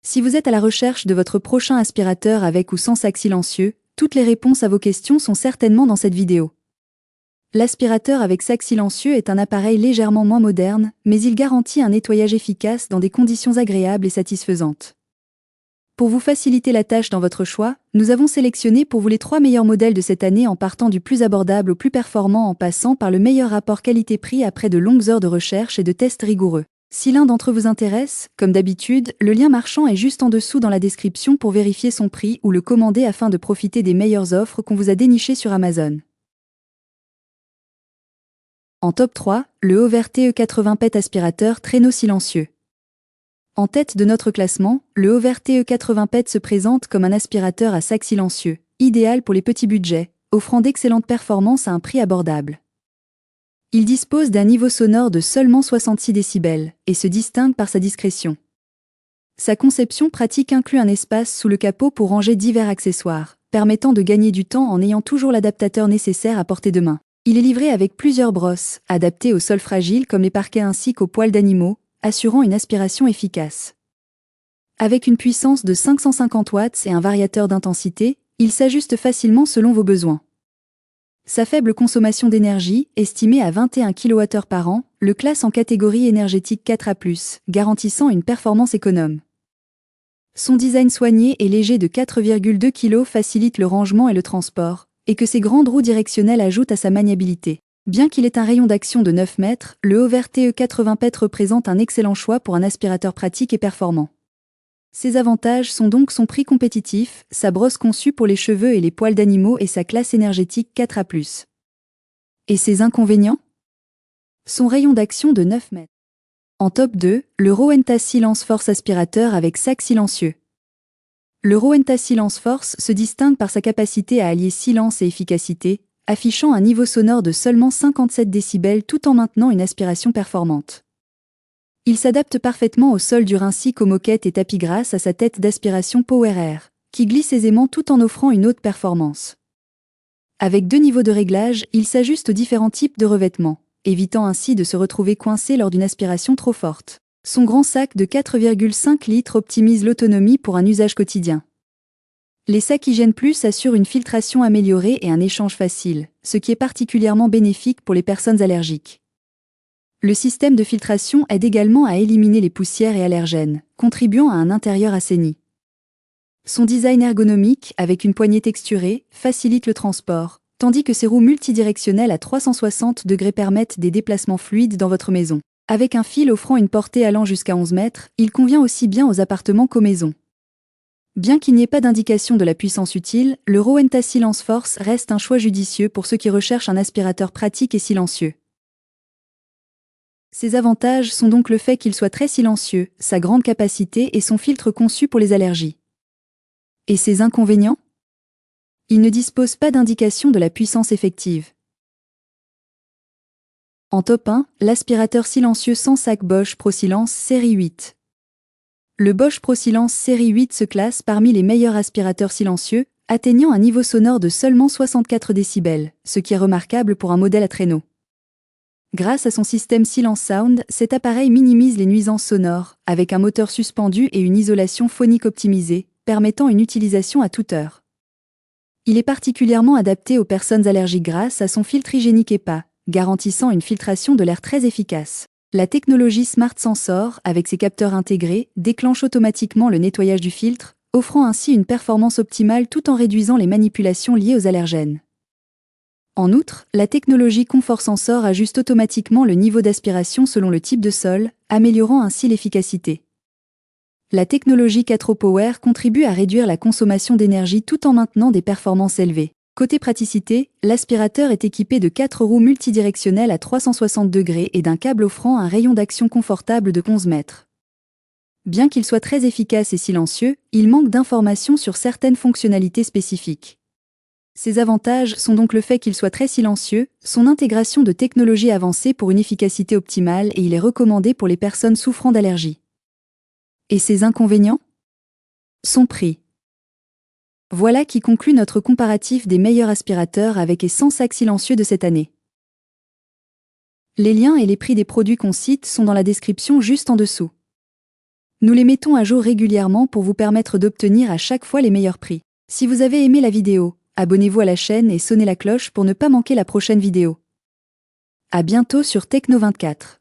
Si vous êtes à la recherche de votre prochain aspirateur avec ou sans sac silencieux, toutes les réponses à vos questions sont certainement dans cette vidéo. L'aspirateur avec sac silencieux est un appareil légèrement moins moderne, mais il garantit un nettoyage efficace dans des conditions agréables et satisfaisantes. Pour vous faciliter la tâche dans votre choix, nous avons sélectionné pour vous les 3 meilleurs modèles de cette année en partant du plus abordable au plus performant en passant par le meilleur rapport qualité-prix après de longues heures de recherche et de tests rigoureux. Si l'un d'entre eux vous intéresse, comme d'habitude, le lien marchand est juste en dessous dans la description pour vérifier son prix ou le commander afin de profiter des meilleures offres qu'on vous a dénichées sur Amazon. En top 3, le Hover TE80 PET aspirateur traîneau silencieux. En tête de notre classement, le Hover TE80 PET se présente comme un aspirateur à sac silencieux, idéal pour les petits budgets, offrant d'excellentes performances à un prix abordable. Il dispose d'un niveau sonore de seulement 66 décibels et se distingue par sa discrétion. Sa conception pratique inclut un espace sous le capot pour ranger divers accessoires, permettant de gagner du temps en ayant toujours l'adaptateur nécessaire à portée de main. Il est livré avec plusieurs brosses, adaptées aux sols fragiles comme les parquets ainsi qu'aux poils d'animaux, assurant une aspiration efficace. Avec une puissance de 550 watts et un variateur d'intensité, il s'ajuste facilement selon vos besoins. Sa faible consommation d'énergie, estimée à 21 kWh par an, le classe en catégorie énergétique 4A+, garantissant une performance économe. Son design soigné et léger de 4,2 kg facilite le rangement et le transport, et que ses grandes roues directionnelles ajoutent à sa maniabilité. Bien qu'il ait un rayon d'action de 9 mètres, le Hover TE80 PET représente un excellent choix pour un aspirateur pratique et performant. Ses avantages sont donc son prix compétitif, sa brosse conçue pour les cheveux et les poils d'animaux et sa classe énergétique 4A+. Et ses inconvénients ? Son rayon d'action de 9 mètres. En top 2, le Rowenta Silence Force aspirateur avec sac silencieux. Le Rowenta Silence Force se distingue par sa capacité à allier silence et efficacité, affichant un niveau sonore de seulement 57 décibels tout en maintenant une aspiration performante. Il s'adapte parfaitement au sol dur ainsi qu'aux moquettes et tapis grâce à sa tête d'aspiration Power Air, qui glisse aisément tout en offrant une haute performance. Avec 2 niveaux de réglage, il s'ajuste aux différents types de revêtements, évitant ainsi de se retrouver coincé lors d'une aspiration trop forte. Son grand sac de 4,5 litres optimise l'autonomie pour un usage quotidien. Les sacs Hygiène Plus assurent une filtration améliorée et un échange facile, ce qui est particulièrement bénéfique pour les personnes allergiques. Le système de filtration aide également à éliminer les poussières et allergènes, contribuant à un intérieur assaini. Son design ergonomique, avec une poignée texturée, facilite le transport, tandis que ses roues multidirectionnelles à 360 degrés permettent des déplacements fluides dans votre maison. Avec un fil offrant une portée allant jusqu'à 11 mètres, il convient aussi bien aux appartements qu'aux maisons. Bien qu'il n'y ait pas d'indication de la puissance utile, le Rowenta Silence Force reste un choix judicieux pour ceux qui recherchent un aspirateur pratique et silencieux. Ses avantages sont donc le fait qu'il soit très silencieux, sa grande capacité et son filtre conçu pour les allergies. Et ses inconvénients ? Il ne dispose pas d'indication de la puissance effective. En top 1, l'aspirateur silencieux sans sac Bosch ProSilence série 8. Le Bosch ProSilence série 8 se classe parmi les meilleurs aspirateurs silencieux, atteignant un niveau sonore de seulement 64 décibels, ce qui est remarquable pour un modèle à traîneau. Grâce à son système Silence Sound, cet appareil minimise les nuisances sonores, avec un moteur suspendu et une isolation phonique optimisée, permettant une utilisation à toute heure. Il est particulièrement adapté aux personnes allergiques grâce à son filtre hygiénique EPA, garantissant une filtration de l'air très efficace. La technologie Smart Sensor, avec ses capteurs intégrés, déclenche automatiquement le nettoyage du filtre, offrant ainsi une performance optimale tout en réduisant les manipulations liées aux allergènes. En outre, la technologie Comfort Sensor ajuste automatiquement le niveau d'aspiration selon le type de sol, améliorant ainsi l'efficacité. La technologie 4O Power contribue à réduire la consommation d'énergie tout en maintenant des performances élevées. Côté praticité, l'aspirateur est équipé de 4 roues multidirectionnelles à 360 degrés et d'un câble offrant un rayon d'action confortable de 11 mètres. Bien qu'il soit très efficace et silencieux, il manque d'informations sur certaines fonctionnalités spécifiques. Ses avantages sont donc le fait qu'il soit très silencieux, son intégration de technologies avancées pour une efficacité optimale et il est recommandé pour les personnes souffrant d'allergies. Et ses inconvénients ? Son prix. Voilà qui conclut notre comparatif des meilleurs aspirateurs avec et sans sac silencieux de cette année. Les liens et les prix des produits qu'on cite sont dans la description juste en dessous. Nous les mettons à jour régulièrement pour vous permettre d'obtenir à chaque fois les meilleurs prix. Si vous avez aimé la vidéo, abonnez-vous à la chaîne et sonnez la cloche pour ne pas manquer la prochaine vidéo. À bientôt sur Techno24.